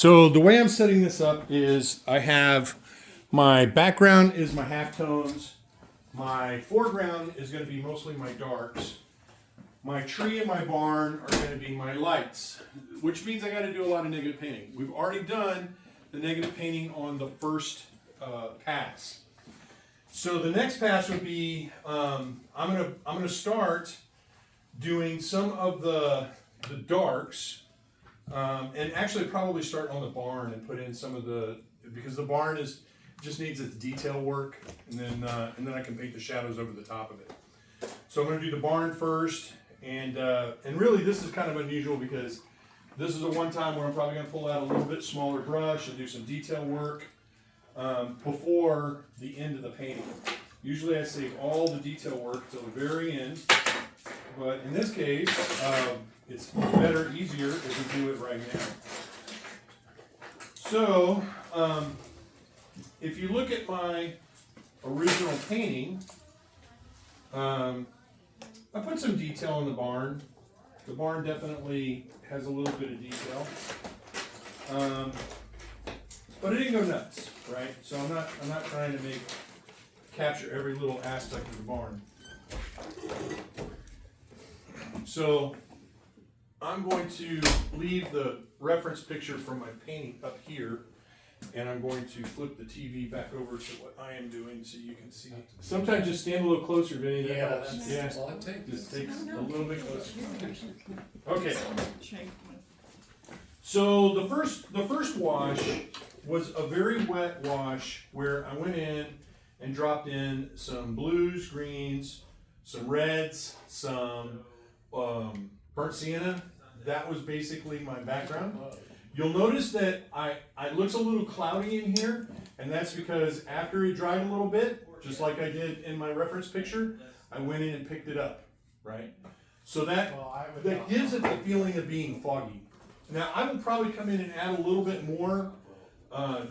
So the way I'm setting this up is I have my background is my halftones. My foreground is going to be mostly my darks. My tree and my barn are going to be my lights, which means I got to do a lot of negative painting. We've already done the negative painting on the first pass. So the next pass would be I'm gonna start doing some of the darks, and actually probably start on the barn and put in some of the, because the barn just needs its detail work, and then I can paint the shadows over the top of it. So I'm gonna do the barn first, and really this is kind of unusual because this is the one time where I'm probably gonna pull out a little bit smaller brush and do some detail work before the end of the painting. Usually I save all the detail work till the very end, but in this case, it's better, easier if we do it right now. So, if you look at my original painting, I put some detail in the barn. The barn definitely has a little bit of detail. But it didn't go nuts, right? So I'm not trying to capture every little aspect of the barn. So I'm going to leave the reference picture from my painting up here, and I'm going to flip the TV back over to what I am doing so you can see. Sometimes just stand a little closer, Vinny. That helps. That's all it takes. Just takes a little bit closer. Okay. So the first wash was a very wet wash where I went in and dropped in some blues, greens, some reds, some burnt sienna. That was basically my background. You'll notice that it looks a little cloudy in here, and that's because after it dried a little bit, just like I did in my reference picture, I went in and picked it up, right? So that gives it the feeling of being foggy. Now I will probably come in and add a little bit more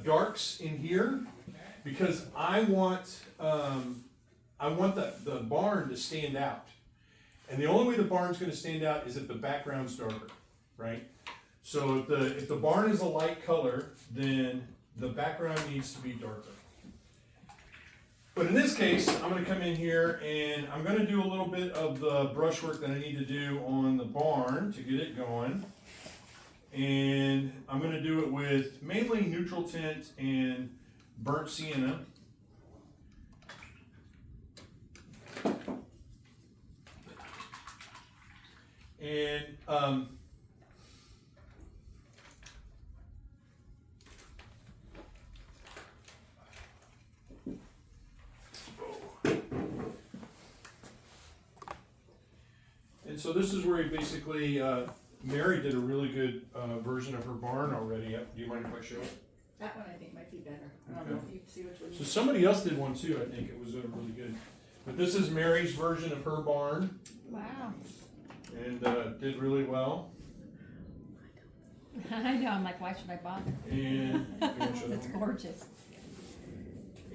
darks in here because I want the barn to stand out. And the only way the barn's going to stand out is if the background's darker, right? So if the barn is a light color, then the background needs to be darker. But in this case, I'm going to come in here and I'm going to do a little bit of the brushwork that I need to do on the barn to get it going. And I'm going to do it with mainly neutral tint and burnt sienna. And so this is where he basically, Mary did a really good version of her barn already. Do you mind if I show it? That one I think might be better. I don't know if you can see which one. So somebody else did one too, I think. It was really good. But this is Mary's version of her barn. Wow. And did really well. I know, I'm like, why should I bother? And It's gorgeous.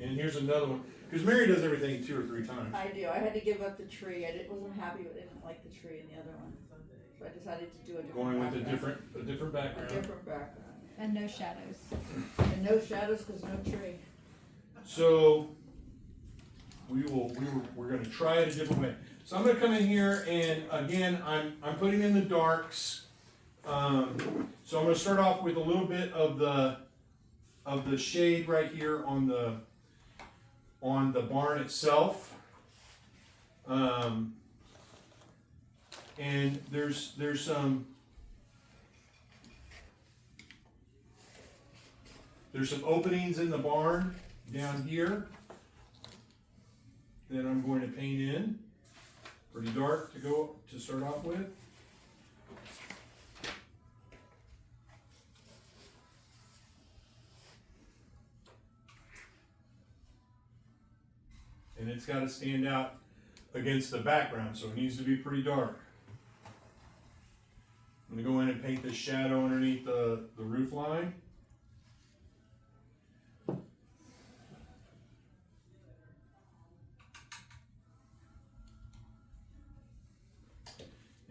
And here's another one. Because Mary does everything 2 or 3 times. I do. I had to give up the tree. Wasn't happy with it. Didn't like the tree in the other one. So I decided to do a different Going with background. a different background. A different background. And no shadows. And no shadows because no tree. So we're going to try it a different way. So I'm going to come in here and again I'm putting in the darks. So I'm going to start off with a little bit of the shade right here on the barn itself. And there's some openings in the barn down here that I'm going to paint in. Pretty dark to start off with. And it's got to stand out against the background, so it needs to be pretty dark. I'm going to go in and paint this shadow underneath the roof line.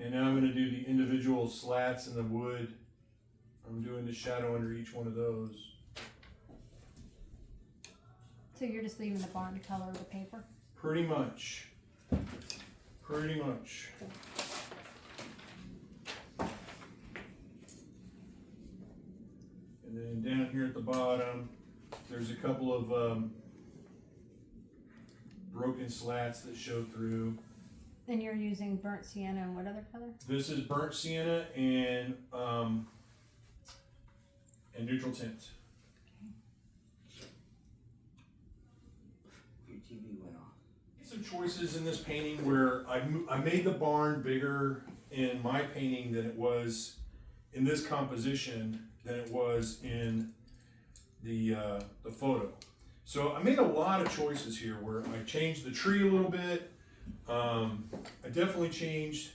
And now I'm going to do the individual slats in the wood I'm doing the shadow under each one of those. So you're just leaving the barn color of the paper? Pretty much. Pretty much. And then down here at the bottom, there's a couple of broken slats that show through. And you're using burnt sienna and what other color? This is burnt sienna and neutral tint. Your TV went off. Some choices in this painting where I made the barn bigger in my painting than it was in this composition than it was in the photo. So I made a lot of choices here where I changed the tree a little bit. I definitely changed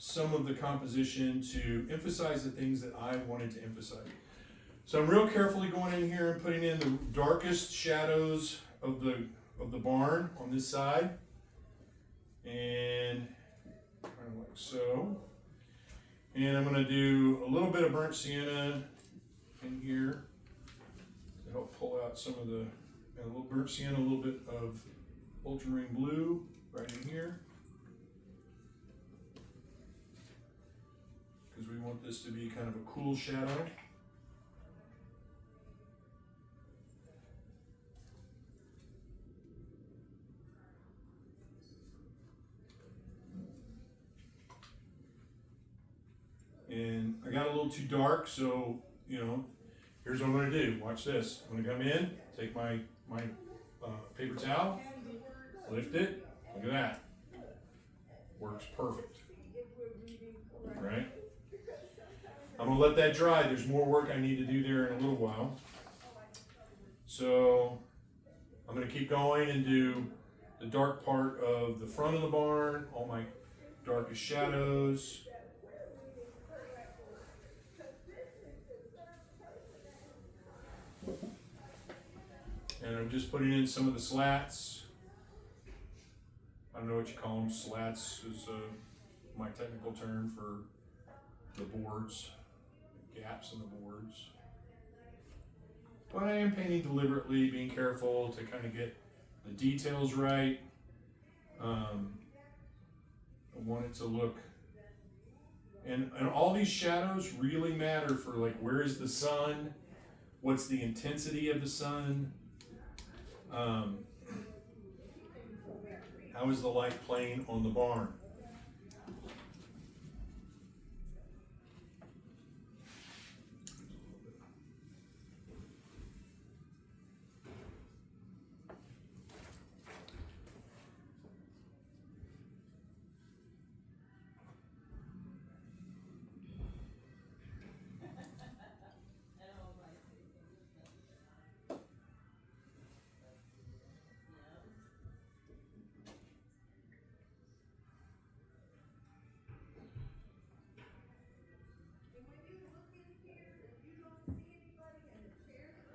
some of the composition to emphasize the things that I wanted to emphasize. So I'm real carefully going in here and putting in the darkest shadows of the barn on this side, and kind of like so. And I'm going to do a little bit of burnt sienna in here to help pull out some of the, and a little burnt sienna, a little bit of ultramarine blue right in here, because we want this to be kind of a cool shadow. And I got a little too dark, so, you know, here's what I'm gonna do. Watch this. I'm gonna come in, take my paper towel, lift it, look at that. Works perfect, right? I'm gonna let that dry. There's more work I need to do there in a little while. So I'm gonna keep going and do the dark part of the front of the barn, all my darkest shadows. And I'm just putting in some of the slats. I don't know what you call them. Slats is my technical term for the boards, the gaps in the boards. But I am painting deliberately, being careful to kind of get the details right. I want it to look, and all these shadows really matter for like where is the sun, what's the intensity of the sun. How is the light playing on the barn?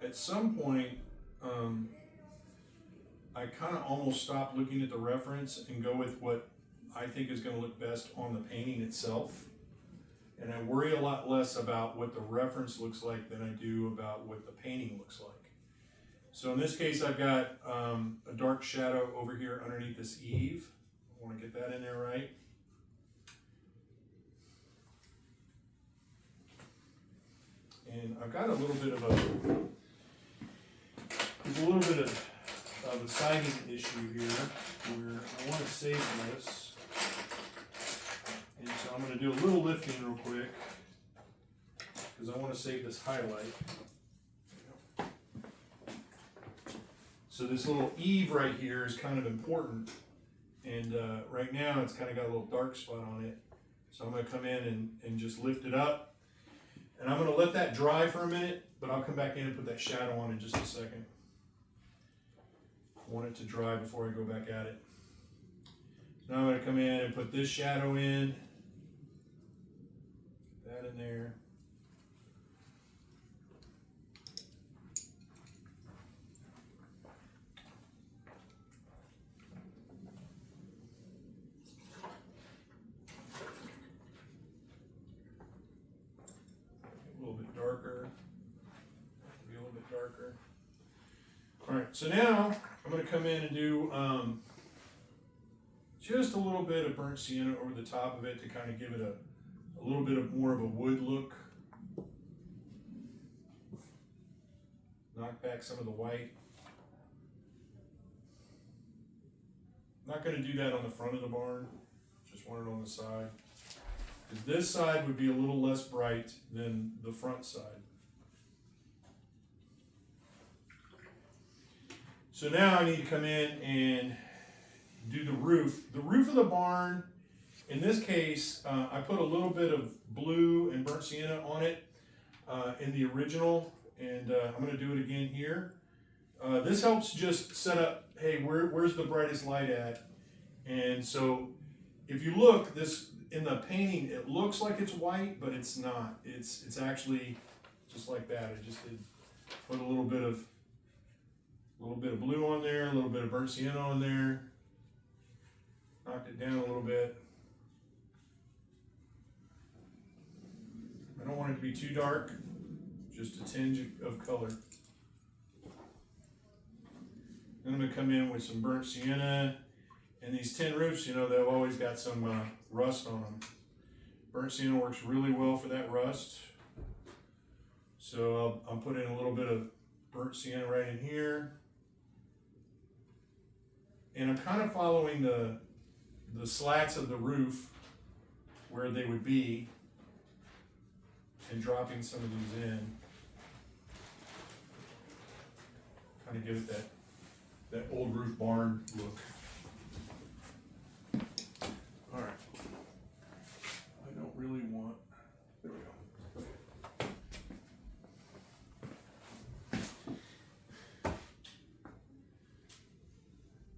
At some point, I kind of almost stop looking at the reference and go with what I think is going to look best on the painting itself. And I worry a lot less about what the reference looks like than I do about what the painting looks like. So in this case, I've got a dark shadow over here underneath this eave. I want to get that in there right. And I've got a little bit of there's a little bit of a siding issue here where I want to save this. And so I'm going to do a little lifting real quick because I want to save this highlight. So this little eave right here is kind of important. And right now it's kind of got a little dark spot on it. So I'm going to come in and just lift it up. And I'm going to let that dry for a minute, but I'll come back in and put that shadow on in just a second. I want it to dry before I go back at it. Now I'm going to come in and put this shadow in, that in there. so now I'm going to come in and do just a little bit of burnt sienna over the top of it to kind of give it a little bit of more of a wood look. Knock back some of the white. Not going to do that on the front of the barn, just want it on the side. Because this side would be a little less bright than the front side. So now I need to come in and do the roof. The roof of the barn, in this case, I put a little bit of blue and burnt sienna on it in the original, and I'm going to do it again here. This helps just set up, hey, where's the brightest light at? And so if you look, this in the painting, it looks like it's white, but it's not. It's actually just like that. I just did put a little bit of blue on there, a little bit of burnt sienna on there, knocked it down a little bit. I don't want it to be too dark, just a tinge of color. Then I'm going to come in with some burnt sienna. And these tin roofs, you know, they've always got some rust on them. Burnt sienna works really well for that rust. So I'll put in a little bit of burnt sienna right in here. And I'm kind of following the slats of the roof where they would be and dropping some of these in. Kind of give it that old roof barn look. All right. I don't really want, there we go.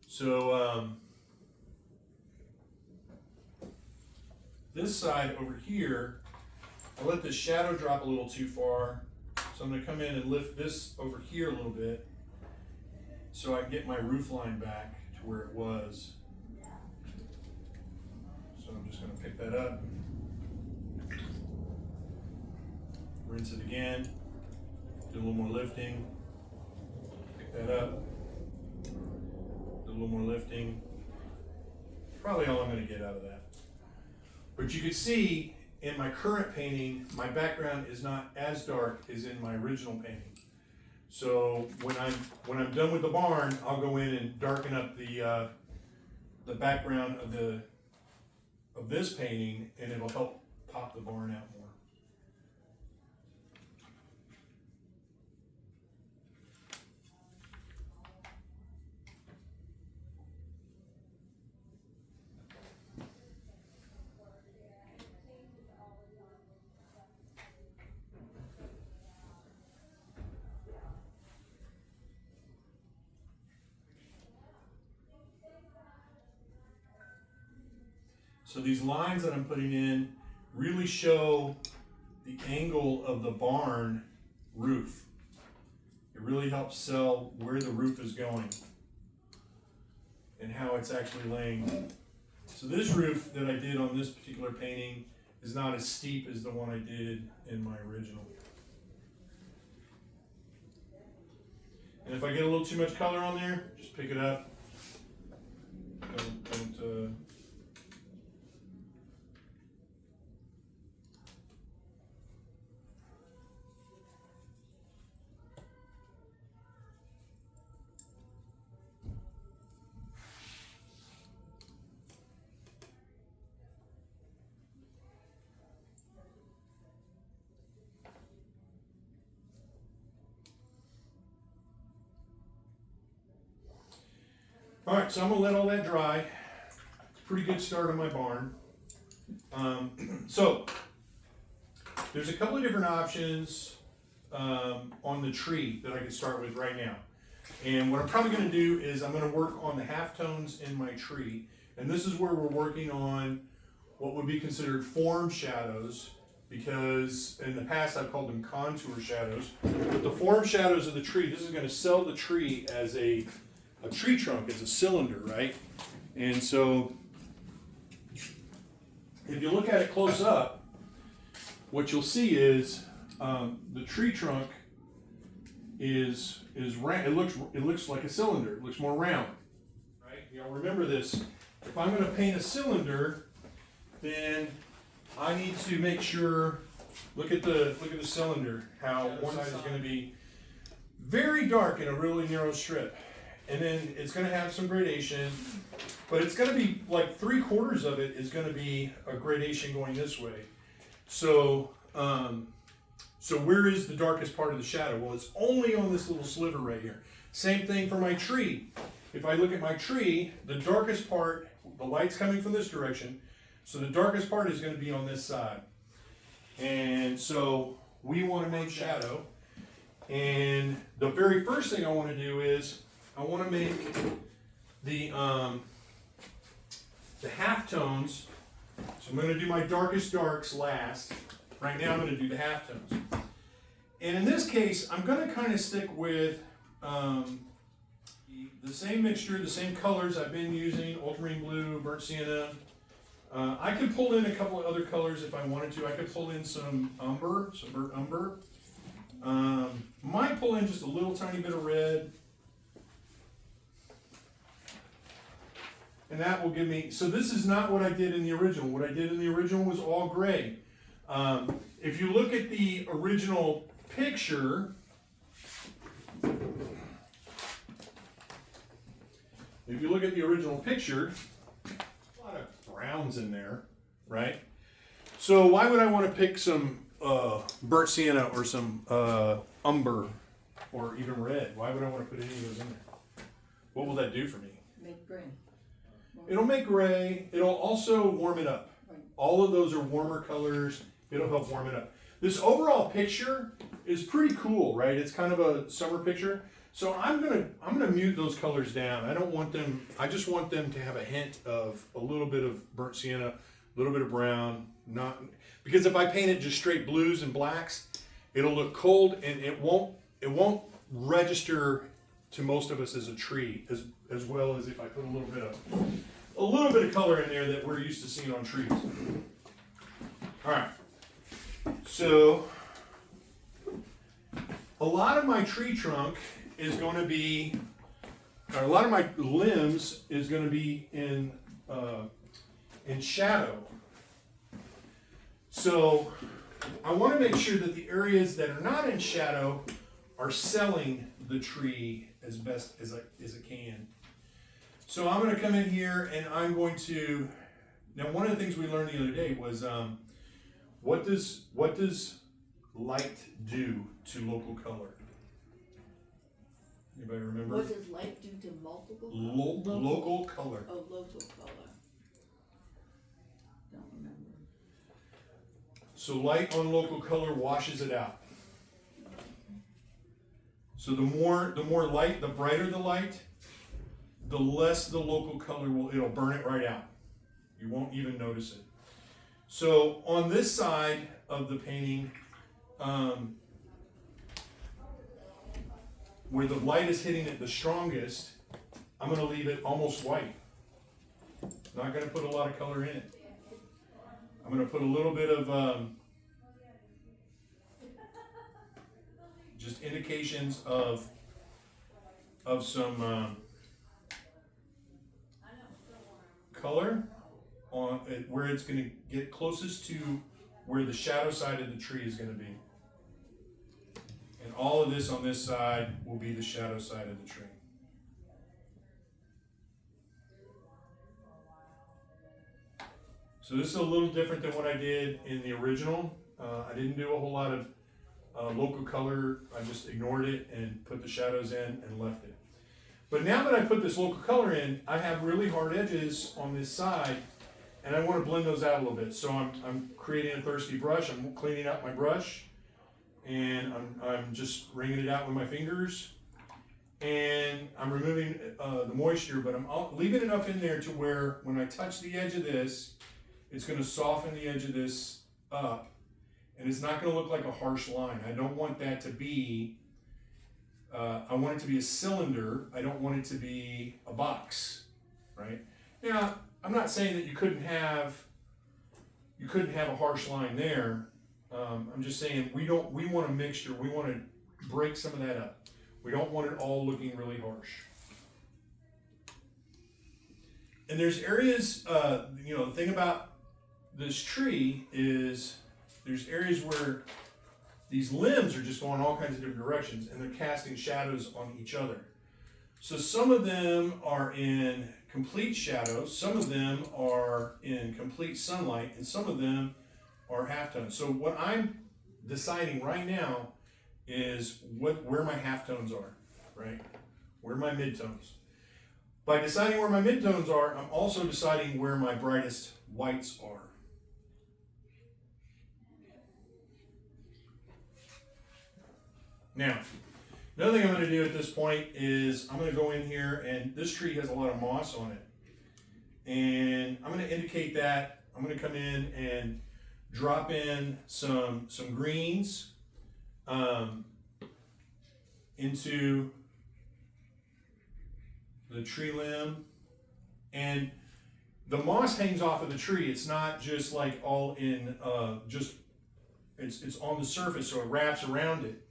So this side over here, I let the shadow drop a little too far. So I'm going to come in and lift this over here a little bit so I can get my roof line back to where it was. So I'm just going to pick that up, rinse it again, do a little more lifting, pick that up, do a little more lifting. Probably all I'm going to get out of that. But you can see in my current painting, my background is not as dark as in my original painting. So when I'm done with the barn, I'll go in and darken up the background of this painting, and it'll help pop the barn out more. So these lines that I'm putting in really show the angle of the barn roof. It really helps sell where the roof is going and how it's actually laying. So this roof that I did on this particular painting is not as steep as the one I did in my original. And if I get a little too much color on there, just pick it up. Don't All right, so I'm gonna let all that dry. It's a pretty good start on my barn. So there's a couple of different options on the tree that I can start with right now. And what I'm probably gonna do is I'm gonna work on the halftones in my tree. And this is where we're working on what would be considered form shadows, because in the past I've called them contour shadows. But the form shadows of the tree, this is gonna sell the tree as a tree trunk, as a cylinder, right? And so if you look at it close up, what you'll see is the tree trunk is round. It looks like a cylinder. It looks more round, right? You know, remember this. If I'm going to paint a cylinder, then I need to make sure. Look at the cylinder. How one side is going to be very dark in a really narrow strip, and then it's going to have some gradation, but it's going to be like 3/4 of it is going to be a gradation going this way. So, so where is the darkest part of the shadow? Well, it's only on this little sliver right here. Same thing for my tree. If I look at my tree, the darkest part, the light's coming from this direction, so the darkest part is going to be on this side. And so we want to make shadow. And the very first thing I want to do is I want to make the halftones. So I'm going to do my darkest darks last. Right now I'm going to do the halftones. And in this case, I'm going to kind of stick with the same mixture, the same colors I've been using, ultramarine blue, burnt sienna. I could pull in a couple of other colors if I wanted to. I could pull in some umber, some burnt umber. Might pull in just a little tiny bit of red. And that will give me, so this is not what I did in the original. What I did in the original was all gray. If you look at the original picture, a lot of browns in there, right? So why would I want to pick some burnt sienna or some umber or even red? Why would I want to put any of those in there? What will that do for me? Make green. It'll make gray. It'll also warm it up. Right. All of those are warmer colors. It'll help warm it up. This overall picture is pretty cool, right? It's kind of a summer picture. So I'm gonna mute those colors down. I don't want them. I just want them to have a hint of a little bit of burnt sienna, a little bit of brown. Not because if I paint it just straight blues and blacks, it'll look cold and it won't register to most of us as a tree as well as if I put a little bit of color in there that we're used to seeing on trees. All right. So a lot of my tree trunk is going to be, or a lot of my limbs is going to be in shadow. So I want to make sure that the areas that are not in shadow are selling the tree as best as I can. So I'm going to come in here and I'm going to, now one of the things we learned the other day was what does light do to local color? Anybody remember? What does light do to multiple? Local color. Oh, local color. Don't remember. So light on local color washes it out. So the more light, the brighter the light, the less the local color it'll burn it right out. You won't even notice it. So on this side of the painting, where the light is hitting it the strongest, I'm going to leave it almost white. Not going to put a lot of color in it. I'm going to put a little bit of just indications of some color on it, where it's going to get closest to where the shadow side of the tree is going to be. And all of this on this side will be the shadow side of the tree. So this is a little different than what I did in the original. I didn't do a whole lot of local color. I just ignored it and put the shadows in and left it. But now that I put this local color in, I have really hard edges on this side, and I want to blend those out a little bit. So I'm creating a thirsty brush. I'm cleaning out my brush, and I'm just wringing it out with my fingers, and I'm removing the moisture, but I'm leaving enough in there to where when I touch the edge of this, it's going to soften the edge of this up, and it's not going to look like a harsh line. I don't want that to be, I want it to be a cylinder. I don't want it to be a box, right? Now, I'm not saying that you couldn't have a harsh line there. I'm just saying we want a mixture. We want to break some of that up. We don't want it all looking really harsh. And there's areas, the thing about this tree is there's areas where these limbs are just going all kinds of different directions and they're casting shadows on each other. So some of them are in complete shadows, some of them are in complete sunlight, and some of them are halftones. So what I'm deciding right now is where my halftones are, right? Where my midtones. By deciding where my midtones are, I'm also deciding where my brightest whites are. Now, another thing I'm going to do at this point is I'm going to go in here, and this tree has a lot of moss on it. And I'm going to indicate that. I'm going to come in and drop in some greens into the tree limb. And the moss hangs off of the tree. It's not just like all in, it's on the surface, so it wraps around it.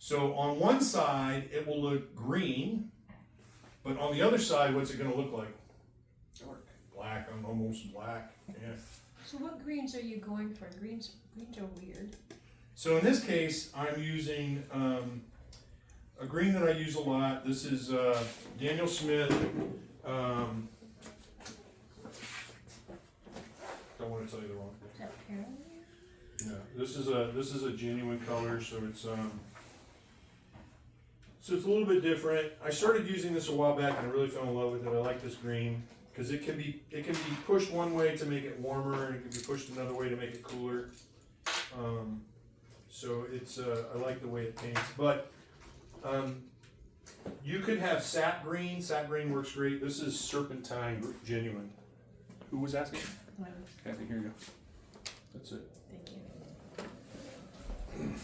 So on one side, it will look green, but on the other side, what's it going to look like? Dark. Black, almost black, yeah. So what greens are you going for? Greens are weird. So in this case, I'm using a green that I use a lot. This is Daniel Smith. Don't want to tell you the wrong Is thing. that pearl? Yeah, this is a genuine color, so it's a little bit different. I started using this a while back and I really fell in love with it. I like this green because it can be pushed one way to make it warmer and it can be pushed another way to make it cooler. So it's I like the way it paints, but you could have sap green. Sap green works great. This is serpentine genuine. Who was asking? Well, Kathy, here you go. That's it. thank you.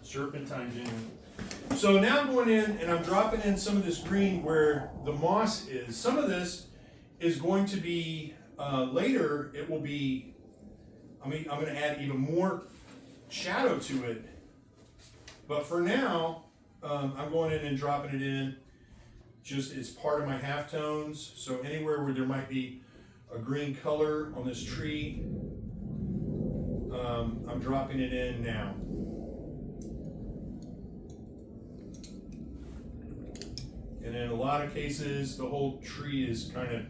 Serpentine genuine. So now I'm going in and I'm dropping in some of this green where the moss is. Some of this is going to be, later it will be, I'm going to add even more shadow to it. But for now, I'm going in and dropping it in. Just, it's part of my halftones. So anywhere where there might be a green color on this tree, I'm dropping it in now. And in a lot of cases, the whole tree is kind of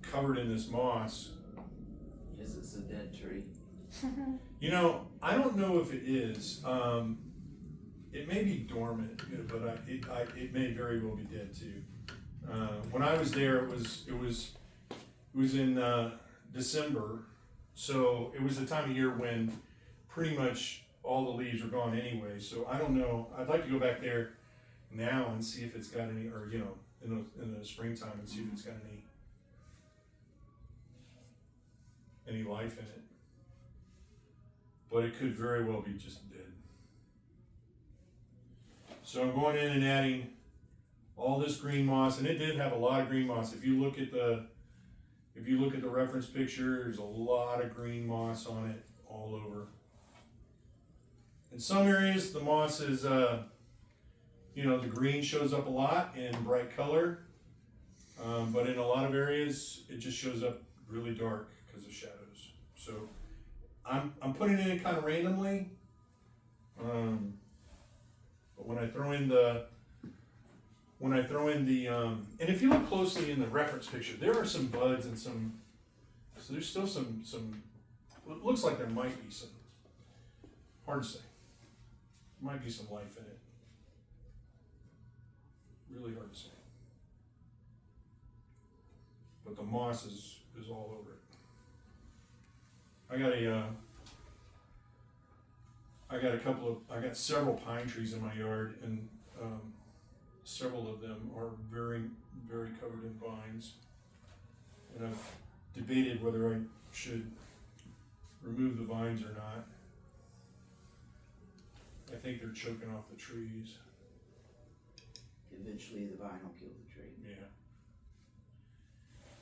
covered in this moss. Yes, it's a dead tree. You know, I don't know if it is. It may be dormant, but it may very well be dead too. When I was there, it was in December, so it was the time of year when pretty much all the leaves were gone anyway. So I don't know. I'd like to go back there now and see if it's got any, or in the springtime and see if it's got any life in it. But it could very well be just dead. So I'm going in and adding all this green moss, and it did have a lot of green moss. If you look at the reference picture, there's a lot of green moss on it all over. In some areas, the moss is, the green shows up a lot in bright color, but in a lot of areas, it just shows up really dark because of shadows. So I'm putting it in kind of randomly, but when I throw in the, and if you look closely in the reference picture, there are some buds and so there's still some, it looks like there might be some, hard to say, might be some life in it. Really hard to say. But the moss is all over it. I got several pine trees in my yard, and several of them are very, very covered in vines. And I've debated whether I should remove the vines or not. I think they're choking off the trees. Eventually the vine will kill the tree. Yeah.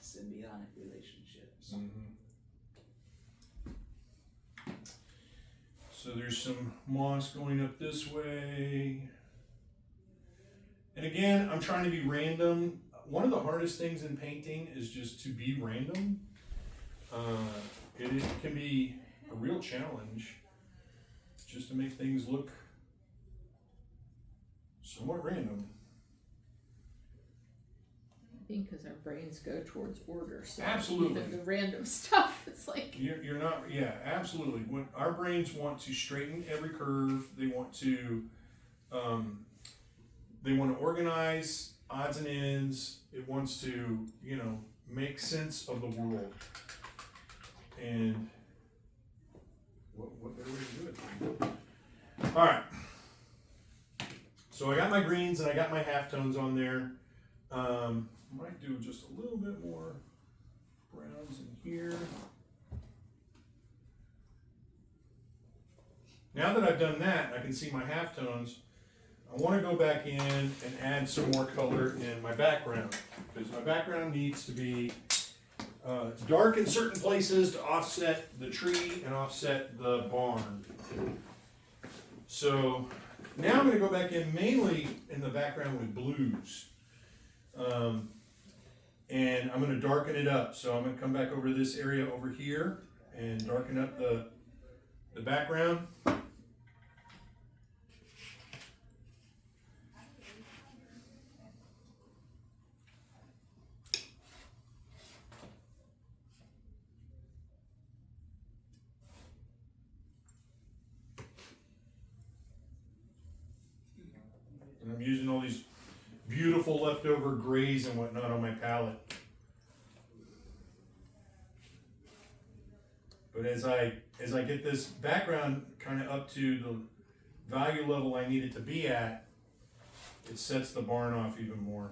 Symbiotic relationships. Mm-hmm. So there's some moss going up this way. And again, I'm trying to be random. One of the hardest things in painting is just to be random. It can be a real challenge just to make things look somewhat random. I think because our brains go towards order, so Absolutely. even the random stuff, it's like You're not, yeah, absolutely. When our brains want to straighten every curve, they want to organize odds and ends. It wants to, make sense of the world. And what better way to do it? All right. So I got my greens and I got my halftones on there. Might do just a little bit more browns in here. Now that I've done that, I can see my halftones. I want to go back in and add some more color in my background, because my background needs to be dark in certain places to offset the tree and offset the barn. So now I'm going to go back in mainly in the background with blues. And I'm going to darken it up. So I'm going to come back over this area over here and darken up the background. And I'm using all these beautiful leftover grays and whatnot on my palette. But as I get this background kind of up to the value level I need it to be at, it sets the barn off even more.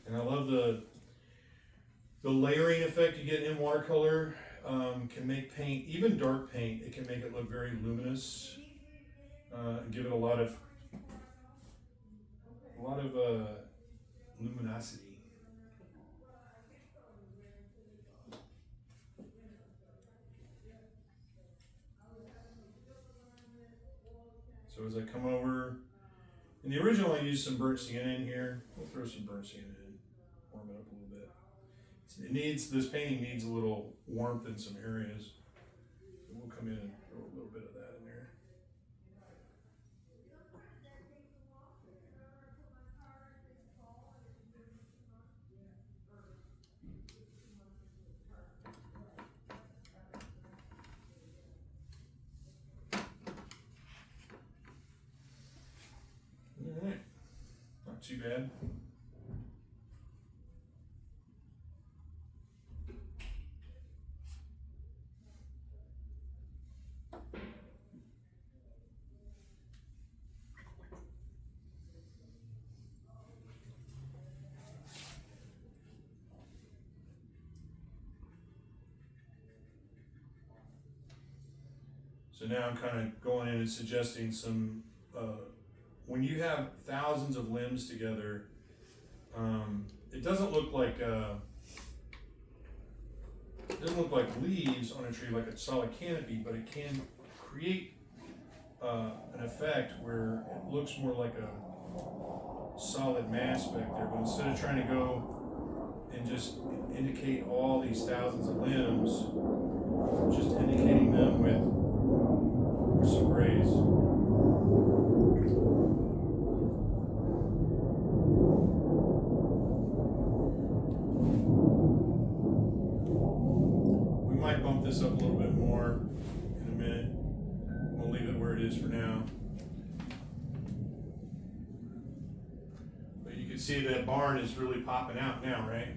And I love the layering effect you get in watercolor. Can make paint, even dark paint, it can make it look very luminous. And give it a lot of luminosity. So as I come over, in the original I used some burnt sienna in here. We'll throw some burnt sienna in, warm it up a little bit. This painting needs a little warmth in some areas. So we'll come in and throw a little bit of that in there. All right, not too bad. So now I'm kind of going in and suggesting some, when you have thousands of limbs together, it doesn't look like leaves on a tree, like a solid canopy, but it can create an effect where it looks more like a solid mass back there. But instead of trying to go and just indicate all these thousands of limbs, just indicating them with some grays. We might bump this up a little bit more in a minute. We'll leave it where it is for now. But you can see that barn is really popping out now, right?